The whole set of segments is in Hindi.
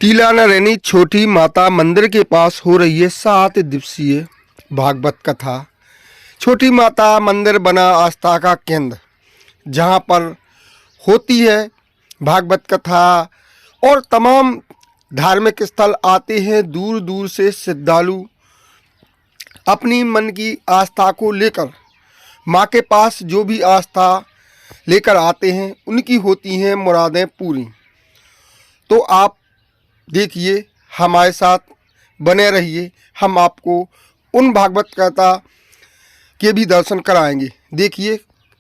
टीला नरैनी छोटी माता मंदिर के पास हो रही है 7 दिवसीय भागवत कथा। छोटी माता मंदिर बना आस्था का केंद्र, जहां पर होती है भागवत कथा और तमाम धार्मिक स्थल आते हैं। दूर दूर से श्रद्धालु अपनी मन की आस्था को लेकर माँ के पास जो भी आस्था लेकर आते हैं उनकी होती हैं मुरादें पूरी। तो आप देखिए, हमारे साथ बने रहिए, हम आपको उन भागवत कथा के भी दर्शन कराएंगे। देखिए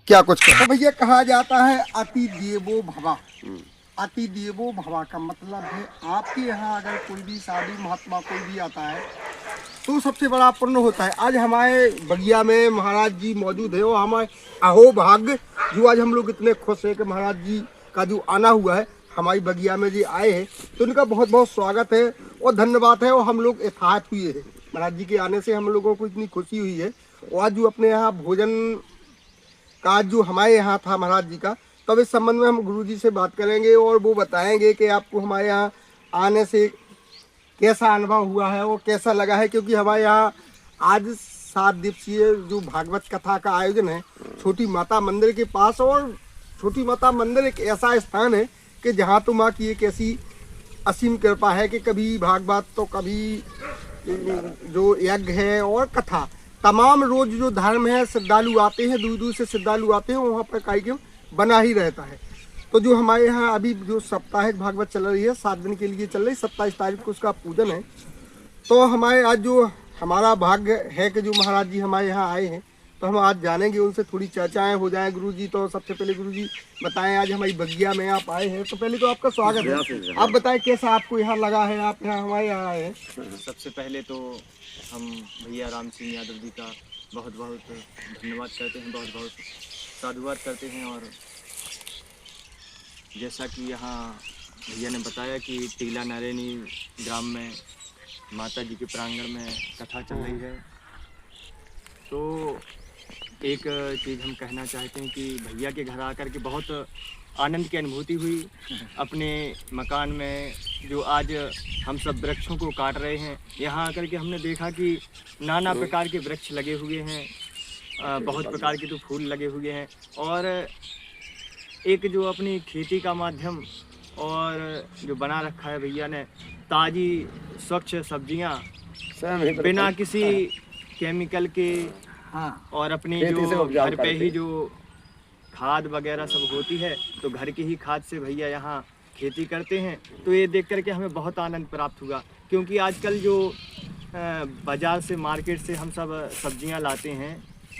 क्या कुछ कहते हैं। तो भैया कहा जाता है अति देवो भवा। अति देवो भवा का मतलब है आपके यहाँ अगर कोई भी शादी महात्मा कोई भी आता है तो सबसे बड़ा पुण्य होता है। आज हमारे बगिया में महाराज जी मौजूद है और हमारे अहो भाग्य जो आज हम लोग इतने खुश हैं कि महाराज जी का जो आना हुआ है हमारी बगिया में जी आए हैं, तो उनका बहुत बहुत स्वागत है और धन्यवाद है। और हम लोग यथार्थ हुए हैं, महाराज जी के आने से हम लोगों को इतनी खुशी हुई है। और आज जो अपने यहाँ भोजन का जो हमारे यहाँ था महाराज जी का, तब इस संबंध में हम गुरु जी से बात करेंगे और वो बताएंगे कि आपको हमारे यहाँ आने से कैसा अनुभव हुआ है और कैसा लगा है। क्योंकि हमारे यहाँ आज 7 दिवसीय जो भागवत कथा का आयोजन है छोटी माता मंदिर के पास। और छोटी माता मंदिर एक ऐसा स्थान है कि जहाँ तो माँ की एक ऐसी असीम कृपा है कि कभी भागवत तो कभी जो यज्ञ है और कथा, तमाम रोज जो धर्म है श्रद्धालु आते हैं, दूर दूर से श्रद्धालु आते हैं, वहाँ पर कार्यक्रम बना ही रहता है। तो जो हमारे यहाँ अभी जो साप्ताहिक भागवत चल रही है 7 दिन के लिए चल रही, 27 तारीख को उसका पूजन है। तो हमारे आज जो हमारा भाग्य है कि जो महाराज जी हमारे यहाँ आए हैं, तो हम आज जानेंगे उनसे, थोड़ी चर्चाएं हो जाएं। गुरु जी, तो सबसे पहले गुरु जी बताएं, आज हमारी बगिया में आप आए हैं तो पहले तो आपका स्वागत है। आप बताएं कैसा आपको यहाँ लगा है, आप यहाँ हमारे यहाँ आए हैं। सबसे पहले तो हम भैया राम सिंह यादव जी का बहुत बहुत धन्यवाद करते हैं, बहुत बहुत साधुवाद करते हैं। और जैसा कि यहाँ भैया ने बताया कि टीला नरैनी ग्राम में माता जी के प्रांगण में कथा चल रही है, तो एक चीज़ हम कहना चाहते हैं कि भैया के घर आकर के बहुत आनंद की अनुभूति हुई। अपने मकान में जो आज हम सब वृक्षों को काट रहे हैं, यहाँ आकर के हमने देखा कि नाना प्रकार के वृक्ष लगे हुए हैं, बहुत प्रकार के तो फूल लगे हुए हैं। और एक जो अपनी खेती का माध्यम और जो बना रखा है भैया ने, ताज़ी स्वच्छ सब्जियाँ बिना किसी केमिकल के, और अपनी जो घर पे ही जो खाद वगैरह सब होती है तो घर की ही खाद से भैया यहाँ खेती करते हैं। तो ये देख करके हमें बहुत आनंद प्राप्त हुआ। क्योंकि आजकल जो बाज़ार से मार्केट से हम सब सब्जियां लाते हैं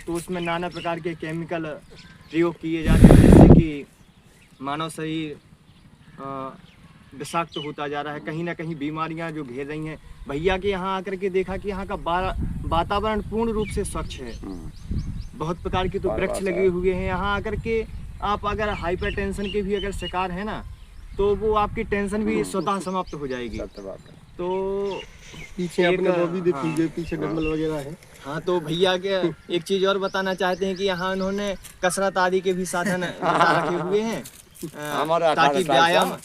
तो उसमें नाना प्रकार के केमिकल प्रयोग किए जाते हैं, जिससे कि मानव शरीर विषाक्त होता जा रहा है। कहीं ना कहीं बीमारियां जो घेर रही हैं। भैया के यहाँ आकर के देखा कि यहाँ का वातावरण पूर्ण रूप से स्वच्छ है। बहुत प्रकार के तो वृक्ष लगे हुए हैं। यहाँ आकर के आप अगर हाइपर टेंशन के भी अगर शिकार है ना, तो वो आपकी टेंशन भी स्वतः समाप्त हो जाएगी। तो पीछे अपने वो भी देखिए, पीछे डंबल वगैरह है। हाँ, तो भैया के एक चीज़ और बताना चाहते हैं कि यहाँ उन्होंने कसरत आदि के भी साधन रखे हुए हैं, ताकि व्यायाम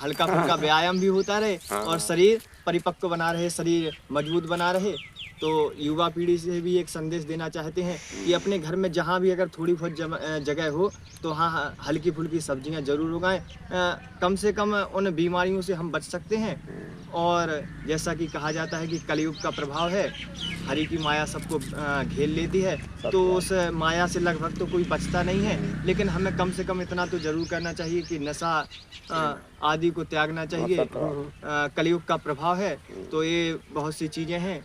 हल्का फुल्का व्यायाम भी होता रहे और शरीर परिपक्व बना रहे, शरीर मजबूत बना रहे। तो युवा पीढ़ी से भी एक संदेश देना चाहते हैं कि अपने घर में जहाँ भी अगर थोड़ी बहुत जगह हो तो हाँ हल्की फुल्की सब्जियां जरूर उगाएं। कम से कम उन बीमारियों से हम बच सकते हैं। और जैसा कि कहा जाता है कि कलयुग का प्रभाव है, हरि की माया सबको घेर लेती है, तो उस माया से लगभग तो कोई बचता नहीं है। लेकिन हमें कम से कम इतना तो जरूर करना चाहिए कि नशा आदि को त्यागना चाहिए। कलयुग का प्रभाव है, तो ये बहुत सी चीज़ें हैं।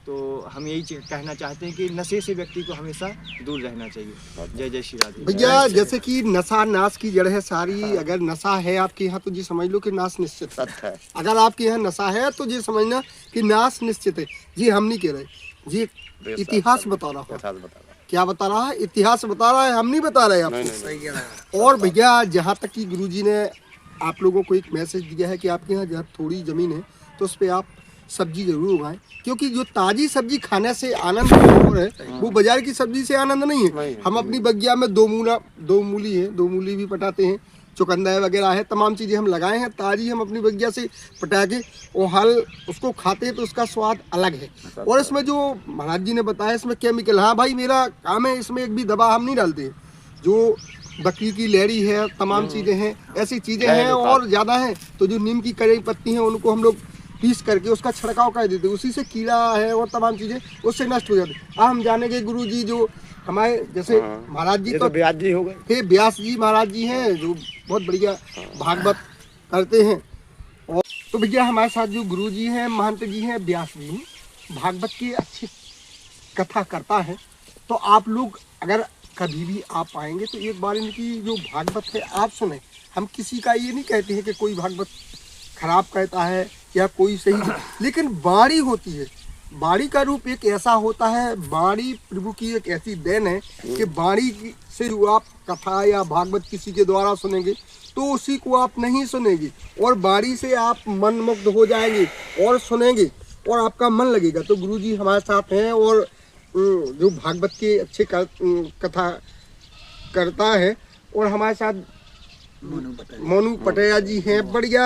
तो हम यही कहना चाहते हैं कि नशे से व्यक्ति को हमेशा दूर रहना चाहिए। जय जय श्री राधे। भैया जैसे कि नशा नाश की जड़ है सारी। अगर नशा है आपके यहाँ तो जी समझ लो कि नाश निश्चित है। अगर आपके यहाँ नशा है तो जी समझना कि नाश निश्चित है। जी हम नहीं कह रहे, जी इतिहास बता रहा है। क्या बता रहा है? इतिहास बता रहा है, हम नहीं बता रहे आपको। और भैया जहाँ तक कि गुरुजी ने आप लोगों को एक मैसेज दिया है कि आपके यहाँ जहाँ थोड़ी ज़मीन है तो उस पर आप सब्जी जरूर उगाएं। क्योंकि जो ताजी सब्जी खाने से आनंद है वो बाजार की सब्जी से आनंद नहीं है। हम अपनी बगिया में दो मूली है, 2 मूली भी पटाते हैं, चुकंदर वगैरह है, तमाम चीज़ें हम लगाए हैं, ताज़ी हम अपनी बगिया से पटा के और हल उसको खाते हैं तो उसका स्वाद अलग है। और इसमें जो महाराज जी ने बताया इसमें केमिकल, हाँ भाई मेरा काम है, इसमें एक भी दवा हम नहीं डालते। जो बकरी की लहरी है, तमाम चीज़ें हैं, ऐसी चीज़ें हैं और ज़्यादा हैं तो जो नीम की कड़ी पत्ती हैं उनको हम लोग पीस करके उसका छिड़काव कर देते, उसी से कीड़ा है और तमाम चीज़ें उससे नष्ट हो जाती। हम जानेंगे गुरु जी जो हमारे जैसे महाराज जी तो व्यास जी हो गए, हे व्यास जी महाराज जी हैं जो बहुत बढ़िया भागवत करते हैं। और तो भैया हमारे साथ जो गुरु जी हैं, महंत जी हैं, व्यास जी भागवत की अच्छी कथा करता है। तो आप लोग अगर कभी भी आप आएंगे तो एक बार इनकी जो भागवत है आप सुने। हम किसी का ये नहीं कहते हैं कि कोई भागवत खराब कहता है या कोई सही, लेकिन बाणी होती है, बाणी का रूप एक ऐसा होता है, बाणी प्रभु की एक ऐसी देन है कि बाणी से जो आप कथा या भागवत किसी के द्वारा सुनेंगे तो उसी को आप नहीं सुनेंगे और बाणी से आप मनमुग्ध हो जाएंगे और सुनेंगे और आपका मन लगेगा। तो गुरु जी हमारे साथ हैं और जो भागवत के अच्छे कथा करता है और हमारे साथ मोनू पटेया जी हैं, बढ़िया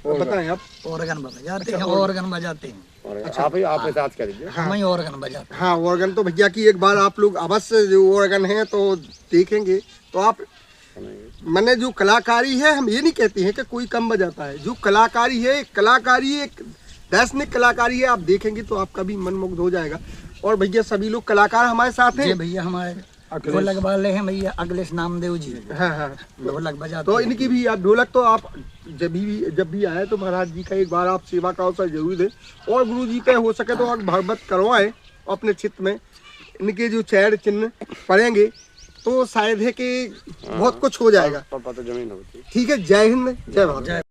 बताएं आप। ऑर्गन बजाते हैं, ऑर्गन बजाते हैं। अच्छा आप साथ कर दीजिए। हाँ, मैं ऑर्गन बजाते हैं। हाँ ऑर्गन तो भैया की एक बार आप लोग अवश्य जो ऑर्गन है तो देखेंगे तो आप मैंने जो कलाकारी है, हम ये नहीं कहते हैं कि कोई कम बजाता है, जो कलाकारी है कलाकारी एक दैनिक कलाकारी है, आप देखेंगे तो आपका भी मन मुग्ध हो जाएगा। और भैया सभी लोग कलाकार हमारे साथ हैं। भैया हमारे ढोलक वाले हैं भैया अखिलेश नामदेव जी। हाँ हाँ ढोलक बजाते तो इनकी भी आप ढोलक तो आप जब भी आए तो महाराज जी का एक बार आप सेवा का अवसर जरूर दें और गुरु जी पे हो सके तो आप भागवत करवाएं अपने चित्त में। इनके जो चैर चिन्ह पड़ेंगे तो शायद है कि बहुत कुछ हो जाएगा। जमीन होती। ठीक है, जय हिंद, जय भारत।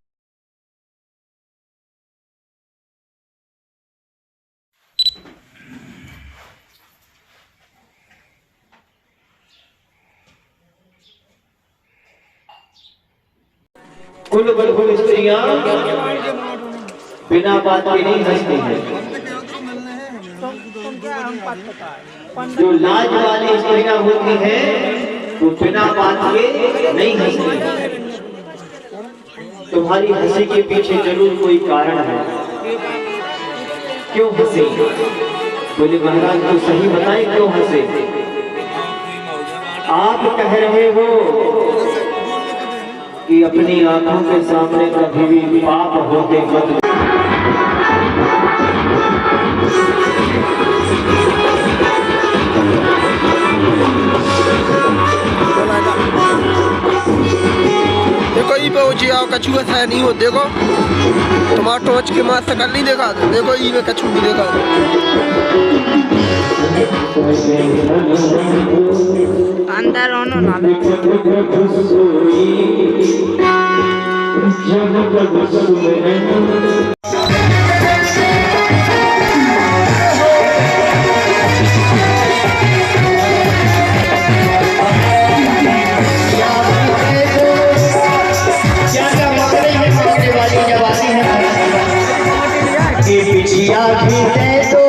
कुल बलबुल स्त्रियां बिना बात के नहीं हंसती हैं। जो लाज वाली स्त्रियां होती हैं वो बिना बात के नहीं हंसती। तुम्हारी हंसी के पीछे जरूर कोई कारण है, क्यों हंसे? बोले महाराज तो सही बताए क्यों हंसे? आप कह रहे हो कि अपनी आंखों के सामने कभी भी पाप होते मत। देखो ई पे ऊँची आओ कछुआ था नहीं हो, देखो तुम्हारा टॉर्च के मार सकल नहीं देखा, देखो ई में कछू भी देखा। अंदर ओनो ना बिछिया भी है तो